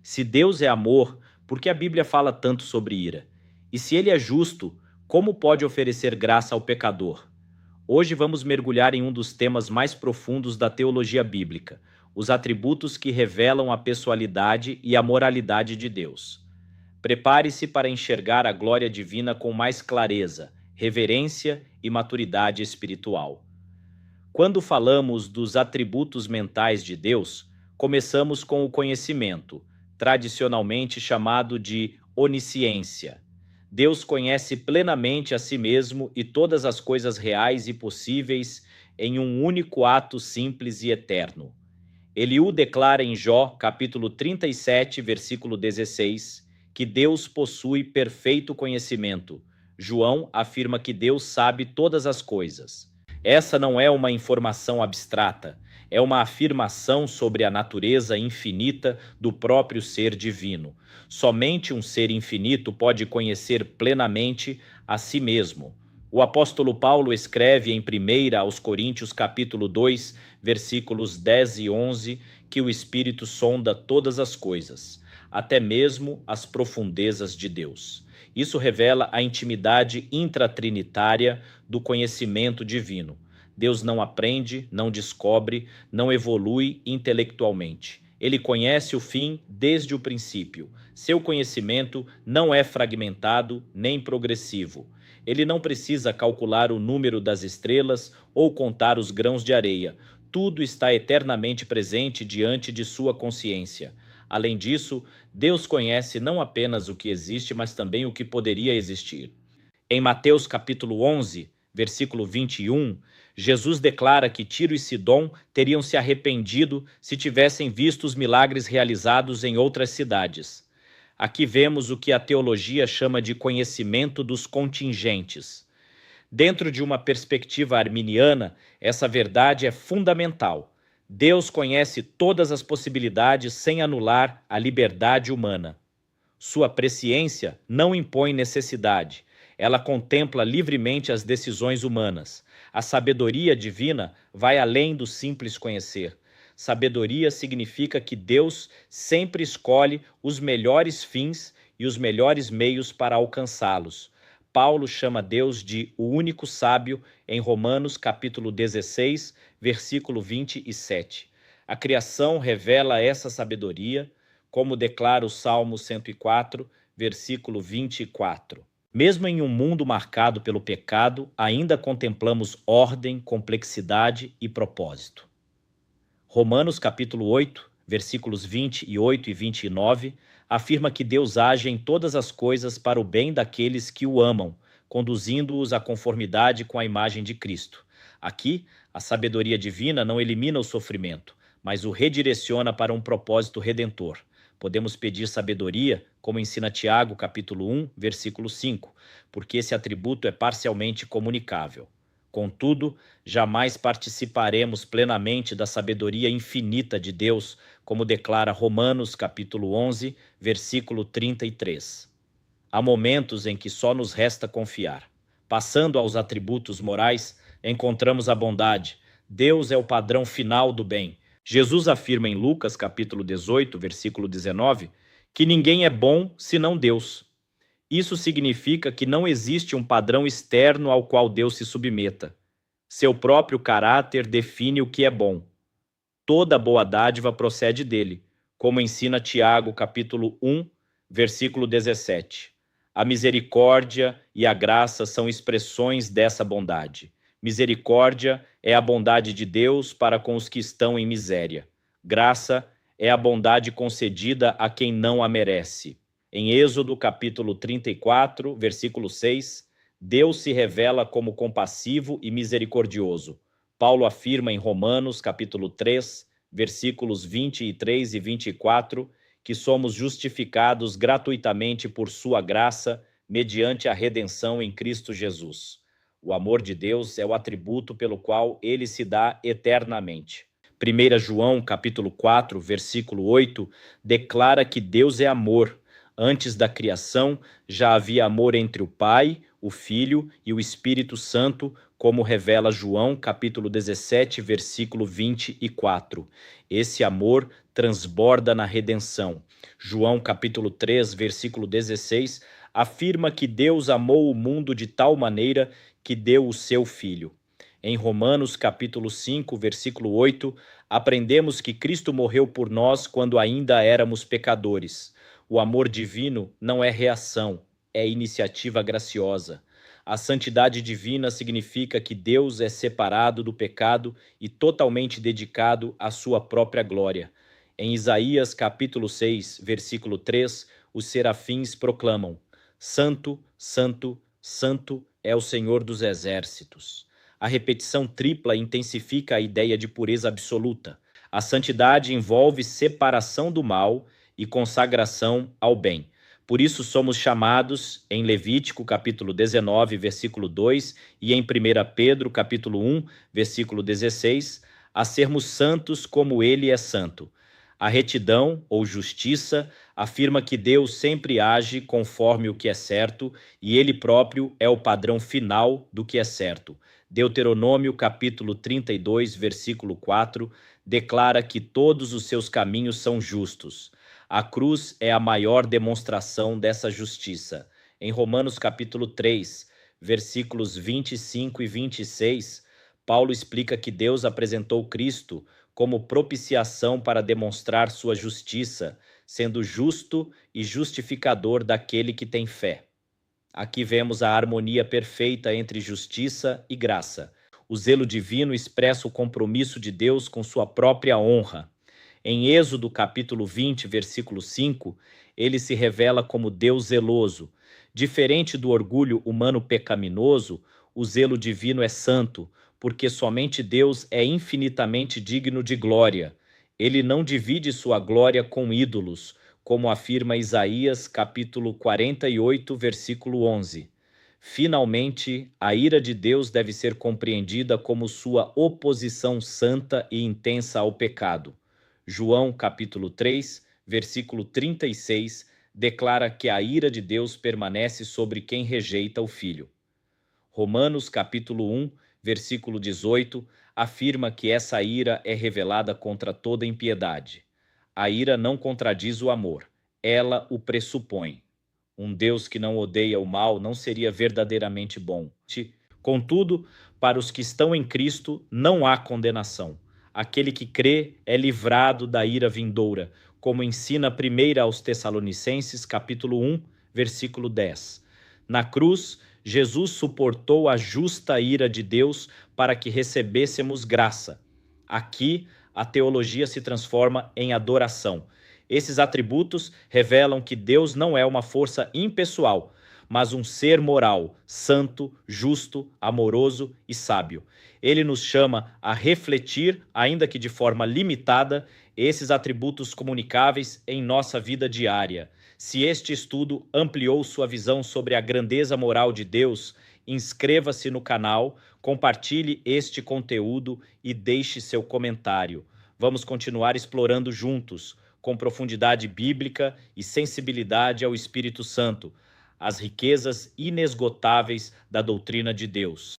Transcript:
Se Deus é amor, por que a Bíblia fala tanto sobre ira? E se ele é justo, como pode oferecer graça ao pecador? Hoje vamos mergulhar em um dos temas mais profundos da teologia bíblica, os atributos que revelam a pessoalidade e a moralidade de Deus. Prepare-se para enxergar a glória divina com mais clareza, reverência e maturidade espiritual. Quando falamos dos atributos mentais de Deus, começamos com o conhecimento, tradicionalmente chamado de onisciência. Deus conhece plenamente a si mesmo e todas as coisas reais e possíveis em um único ato simples e eterno. Ele o declara em Jó, capítulo 37, versículo 16, que Deus possui perfeito conhecimento. João afirma que Deus sabe todas as coisas. Essa não é uma informação abstrata, é uma afirmação sobre a natureza infinita do próprio ser divino. Somente um ser infinito pode conhecer plenamente a si mesmo. O apóstolo Paulo escreve em 1 aos Coríntios capítulo 2, versículos 10 e 11, que o Espírito sonda todas as coisas, até mesmo as profundezas de Deus. Isso revela a intimidade intratrinitária do conhecimento divino. Deus não aprende, não descobre, não evolui intelectualmente. Ele conhece o fim desde o princípio. Seu conhecimento não é fragmentado nem progressivo. Ele não precisa calcular o número das estrelas ou contar os grãos de areia. Tudo está eternamente presente diante de sua consciência. Além disso, Deus conhece não apenas o que existe, mas também o que poderia existir. Em Mateus capítulo 11, versículo 21, Jesus declara que Tiro e Sidom teriam se arrependido se tivessem visto os milagres realizados em outras cidades. Aqui vemos o que a teologia chama de conhecimento dos contingentes. Dentro de uma perspectiva arminiana, essa verdade é fundamental. Deus conhece todas as possibilidades sem anular a liberdade humana. Sua presciência não impõe necessidade. Ela contempla livremente as decisões humanas. A sabedoria divina vai além do simples conhecer. Sabedoria significa que Deus sempre escolhe os melhores fins e os melhores meios para alcançá-los. Paulo chama Deus de o único sábio em Romanos capítulo 16, versículo 27. A criação revela essa sabedoria, como declara o Salmo 104, versículo 24. Mesmo em um mundo marcado pelo pecado, ainda contemplamos ordem, complexidade e propósito. Romanos capítulo 8, versículos 28 e 29, afirma que Deus age em todas as coisas para o bem daqueles que o amam, conduzindo-os à conformidade com a imagem de Cristo. Aqui, a sabedoria divina não elimina o sofrimento, mas o redireciona para um propósito redentor. Podemos pedir sabedoria, como ensina Tiago, capítulo 1, versículo 5, porque esse atributo é parcialmente comunicável. Contudo, jamais participaremos plenamente da sabedoria infinita de Deus, como declara Romanos, capítulo 11, versículo 33. Há momentos em que só nos resta confiar. Passando aos atributos morais, encontramos a bondade. Deus é o padrão final do bem. Jesus afirma em Lucas, capítulo 18, versículo 19, que ninguém é bom senão Deus. Isso significa que não existe um padrão externo ao qual Deus se submeta. Seu próprio caráter define o que é bom. Toda boa dádiva procede dele, como ensina Tiago, capítulo 1, versículo 17. A misericórdia e a graça são expressões dessa bondade. Misericórdia é a bondade de Deus para com os que estão em miséria. Graça é a bondade concedida a quem não a merece. Em Êxodo, capítulo 34, versículo 6, Deus se revela como compassivo e misericordioso. Paulo afirma em Romanos, capítulo 3, versículos 23 e 24, que somos justificados gratuitamente por sua graça, mediante a redenção em Cristo Jesus. O amor de Deus é o atributo pelo qual ele se dá eternamente. 1 João, capítulo 4, versículo 8, declara que Deus é amor. Antes da criação, já havia amor entre o Pai, o Filho e o Espírito Santo, como revela João, capítulo 17, versículo 24. Esse amor transborda na redenção. João, capítulo 3, versículo 16, afirma que Deus amou o mundo de tal maneira que deu o seu Filho. Em Romanos, capítulo 5, versículo 8, aprendemos que Cristo morreu por nós quando ainda éramos pecadores. O amor divino não é reação, é iniciativa graciosa. A santidade divina significa que Deus é separado do pecado e totalmente dedicado à sua própria glória. Em Isaías, capítulo 6, versículo 3, os serafins proclamam: Santo, Santo, Santo é o Senhor dos exércitos. A repetição tripla intensifica a ideia de pureza absoluta. A santidade envolve separação do mal e consagração ao bem. Por isso somos chamados, em Levítico capítulo 19, versículo 2, e em 1 Pedro capítulo 1, versículo 16, a sermos santos como ele é santo. A retidão, ou justiça, afirma que Deus sempre age conforme o que é certo e ele próprio é o padrão final do que é certo. Deuteronômio capítulo 32, versículo 4, declara que todos os seus caminhos são justos. A cruz é a maior demonstração dessa justiça. Em Romanos capítulo 3, versículos 25 e 26, Paulo explica que Deus apresentou Cristo como propiciação para demonstrar sua justiça, sendo justo e justificador daquele que tem fé. Aqui vemos a harmonia perfeita entre justiça e graça. O zelo divino expressa o compromisso de Deus com sua própria honra. Em Êxodo capítulo 20, versículo 5, ele se revela como Deus zeloso. Diferente do orgulho humano pecaminoso, o zelo divino é santo, porque somente Deus é infinitamente digno de glória. Ele não divide sua glória com ídolos, como afirma Isaías capítulo 48, versículo 11. Finalmente, a ira de Deus deve ser compreendida como sua oposição santa e intensa ao pecado. João capítulo 3, versículo 36, declara que a ira de Deus permanece sobre quem rejeita o Filho. Romanos capítulo 1, versículo 18, afirma que essa ira é revelada contra toda impiedade. A ira não contradiz o amor, ela o pressupõe. Um Deus que não odeia o mal não seria verdadeiramente bom. Contudo, para os que estão em Cristo, não há condenação. Aquele que crê é livrado da ira vindoura, como ensina 1 aos Tessalonicenses, capítulo 1, versículo 10. Na cruz, Jesus suportou a justa ira de Deus para que recebêssemos graça. Aqui, a teologia se transforma em adoração. Esses atributos revelam que Deus não é uma força impessoal, mas um ser moral, santo, justo, amoroso e sábio. Ele nos chama a refletir, ainda que de forma limitada, esses atributos comunicáveis em nossa vida diária. Se este estudo ampliou sua visão sobre a grandeza moral de Deus, inscreva-se no canal, compartilhe este conteúdo e deixe seu comentário. Vamos continuar explorando juntos, com profundidade bíblica e sensibilidade ao Espírito Santo, as riquezas inesgotáveis da doutrina de Deus.